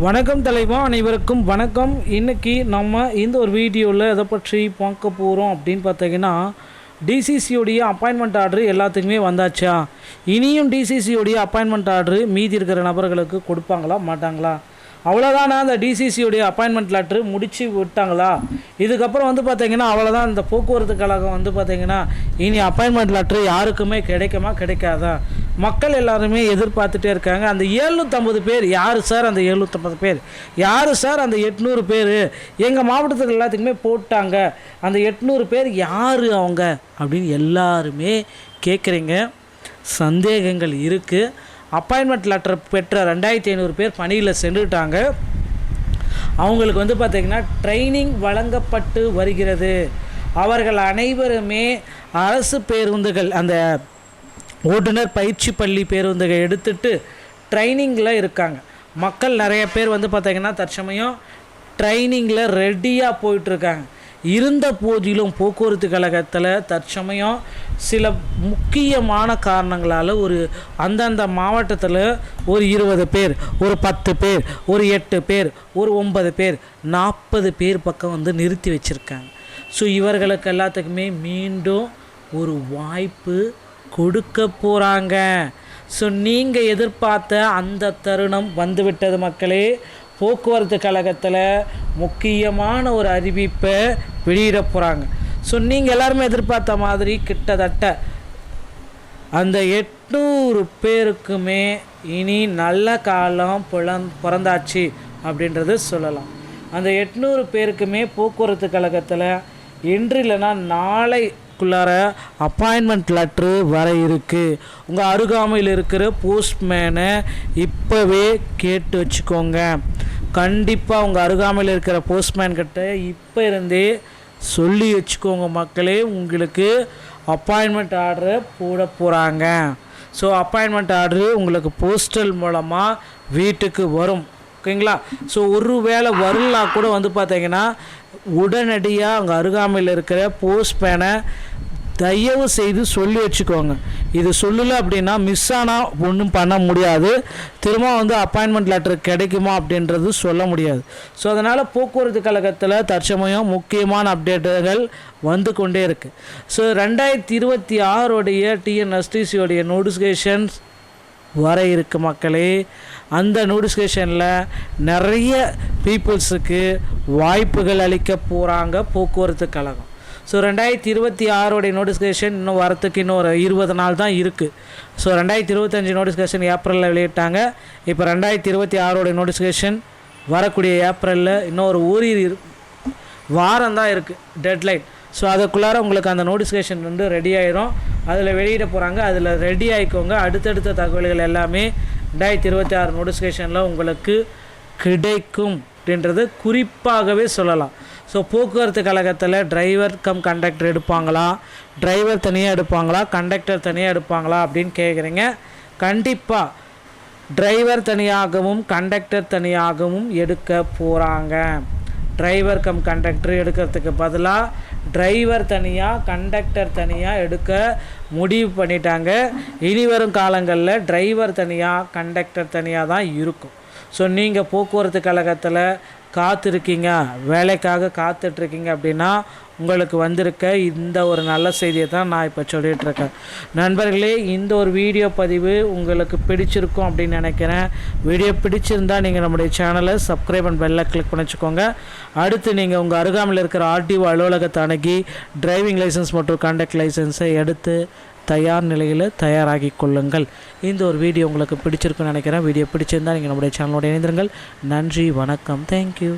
வணக்கம் தலைவா, அனைவருக்கும் வணக்கம். இன்றைக்கி நம்ம இந்த ஒரு வீடியோவில் எதை பற்றி பார்க்க போகிறோம் அப்படின்னு பார்த்தீங்கன்னா, டிசிசியோடைய அப்பாயின்மெண்ட் ஆர்டரு எல்லாத்துக்குமே வந்தாச்சா? இனியும் டிசிசியோடைய அப்பாயின்மெண்ட் ஆர்டரு மீதி இருக்கிற நபர்களுக்கு கொடுப்பாங்களா மாட்டாங்களா? அவ்வளோதானா? அந்த டிசிசியோடைய அப்பாயின்மெண்ட் லெட்ரு முடித்து விட்டாங்களா? இதுக்கப்புறம் பார்த்தீங்கன்னா அவ்வளோதான். இந்த போக்குவரத்து கழகம் பார்த்தீங்கன்னா இனி அப்பாயின்மெண்ட் லெட்ரு யாருக்குமே கிடைக்காதா? மக்கள் எல்லாருமே எதிர்பார்த்துட்டே இருக்காங்க. அந்த 750 பேர் யார் சார்? அந்த 750 பேர் யார் சார்? அந்த 800 பேர் எங்கள் மாவட்டத்தில் எல்லாத்துக்குமே போட்டாங்க. அந்த 800 பேர் யார் அவங்க அப்படின்னு எல்லாருமே கேட்குறீங்க. சந்தேகங்கள் இருக்குது. அப்பாயின்மெண்ட் லெட்டர் பெற்ற 2500 பேர் பணியில் சென்றுட்டாங்க. அவங்களுக்கு பார்த்திங்கன்னா ட்ரைனிங் வழங்கப்பட்டு வருகிறது. அவர்கள் அனைவருமே அரசு பேருந்துகள், அந்த ஓட்டுநர் பயிற்சி பள்ளி பேருந்துகள் எடுத்துகிட்டு ட்ரைனிங்கில் இருக்காங்க. மக்கள் நிறைய பேர் பார்த்திங்கன்னா தற்சமயம் ட்ரைனிங்கில் ரெடியாக போயிட்டுருக்காங்க. இருந்த போதிலும் போக்குவரத்து கழகத்தில் தற்சமயம் சில முக்கியமான காரணங்களால் அந்தந்த மாவட்டத்தில் ஒரு 20 பேர், ஒரு 10 பேர், ஒரு 8 பேர், ஒரு 9 பேர், 40 பேர் பக்கம் நிறுத்தி வச்சுருக்காங்க. ஸோ இவர்களுக்கு எல்லாத்துக்குமே மீண்டும் ஒரு வாய்ப்பு கொடுக்க போகிறாங்க. ஸோ நீங்கள் எதிர்பார்த்த அந்த தருணம் வந்துவிட்டது மக்களே. போக்குவரத்து கழகத்தில் முக்கியமான ஒரு அறிவிப்பை வெளியிட போகிறாங்க. ஸோ நீங்கள் எல்லாருமே எதிர்பார்த்த மாதிரி கிட்டத்தட்ட அந்த 800 பேருக்குமே இனி நல்ல காலம் பிறந்தாச்சு அப்படின்றது சொல்லலாம். அந்த 800 பேருக்குமே போக்குவரத்து கழகத்தில் இன்று இல்லைன்னா நாளைக்குள்ளார அப்பாயின்மெண்ட் லெட்ரு வர இருக்குது. உங்கள் அருகாமையில் இருக்கிற போஸ்ட்மேனை இப்போவே கேட்டு வச்சுக்கோங்க. கண்டிப்பாக உங்கள் அருகாமையில் இருக்கிற போஸ்ட்மேன்கிட்ட இப்போ இருந்தே சொல்லி வச்சுக்கோங்க மக்களே. உங்களுக்கு அப்பாயின்மெண்ட் ஆர்டரை போட போகிறாங்க. ஸோ அப்பாயின்மெண்ட் ஆர்டரு உங்களுக்கு போஸ்டல் மூலமாக வீட்டுக்கு வரும். ஓகேங்களா? ஸோ ஒரு வேளை வரலனா கூட பார்த்தீங்கன்னா உடனடியாக உங்கள் அருகாமையில் இருக்கிற போஸ்ட்மேனை தயவு செய்து சொல்லி வச்சுக்கோங்க. இது சொல்லலை அப்படின்னா மிஸ் ஆனால் ஒன்றும் பண்ண முடியாது. திரும்ப அப்பாயின்மெண்ட் லெட்டர் கிடைக்குமா அப்படின்றது சொல்ல முடியாது. ஸோ அதனால் போக்குவரத்து கழகத்தில் தற்சமயம் முக்கியமான அப்டேட்டுகள் வந்து கொண்டே இருக்குது. ஸோ 2026 டிஎன்எஸ்டிசியோடைய நோட்டிஃபிகேஷன்ஸ் வர இருக்குது மக்களே. அந்த நோட்டிஃபிகேஷனில் நிறைய பீப்புள்ஸுக்கு வாய்ப்புகள் அளிக்க போகிறாங்க போக்குவரத்து கழகம். ஸோ 2026 நோட்டிஃபிகேஷன் இன்னும் வரத்துக்கு இன்னும் ஒரு 20 நாள் தான் இருக்குது. ஸோ 2025 நோட்டிஃபிகேஷன் ஏப்ரலில் வெளியிட்டாங்க. இப்போ 2026 நோட்டிஃபிகேஷன் வரக்கூடிய ஏப்ரலில் இன்னும் ஒரு வாரம் தான் இருக்குது டெட்லைன். ஸோ அதுக்குள்ளார உங்களுக்கு அந்த நோட்டிஃபிகேஷன் ரெடி ஆயிரும். அதில் வெளியிட போகிறாங்க. அதில் ரெடி ஆகிக்கோங்க. அடுத்தடுத்த தகவல்கள் எல்லாமே 2026 நோட்டிஃபிகேஷனில் உங்களுக்கு கிடைக்கும் அப்படின்றது குறிப்பாகவே சொல்லலாம். ஸோ போக்குவரத்து கழகத்தில் டிரைவர் கம் கண்டக்டர் எடுப்பாங்களா, டிரைவர் தனியாக எடுப்பாங்களா, கண்டக்டர் தனியாக எடுப்பாங்களா அப்படின்னு கேட்குறீங்க. கண்டிப்பாக டிரைவர் தனியாகவும் கண்டக்டர் தனியாகவும் எடுக்க போகிறாங்க. டிரைவர் கம் கண்டக்டர் எடுக்கிறதுக்கு பதிலாக டிரைவர் தனியாக கண்டக்டர் தனியாக எடுக்க முடிவு பண்ணிட்டாங்க. இனி வரும் காலங்களில் டிரைவர் தனியாக கண்டக்டர் தனியாக தான் இருக்கும். ஸோ நீங்கள் போக்குவரத்து கழகத்தில் காத்திருக்கீங்க, வேலைக்காக காத்துட்ருக்கீங்க அப்படின்னா உங்களுக்கு வந்திருக்க இந்த ஒரு நல்ல செய்தியை தான் நான் இப்போ சொல்லிகிட்ருக்கேன். நண்பர்களே, இந்த ஒரு வீடியோ பதிவு உங்களுக்கு பிடிச்சிருக்கும் அப்படின்னு நினைக்கிறேன். வீடியோ பிடிச்சிருந்தால் நீங்கள் நம்முடைய சேனலை சப்ஸ்கிரைப் அண்ட் பெல்லை கிளிக் பண்ணி வச்சுக்கோங்க. அடுத்து நீங்கள் உங்கள் அருகாமையில் இருக்கிற ஆர்டிஓ அலுவலகத்தை அணுகி டிரைவிங் லைசன்ஸ் மற்றும் கண்டக்ட் லைசன்ஸை எடுத்து தயார் நிலையில் தயாராகி கொள்ளுங்கள். இந்த ஒரு வீடியோ உங்களுக்கு பிடிச்சிருக்குன்னு நினைக்கிறேன். வீடியோ பிடிச்சிருந்தால் நீங்கள் நம்முடைய சேனலோடு இணைந்திருங்கள். நன்றி, வணக்கம், தேங்க்யூ.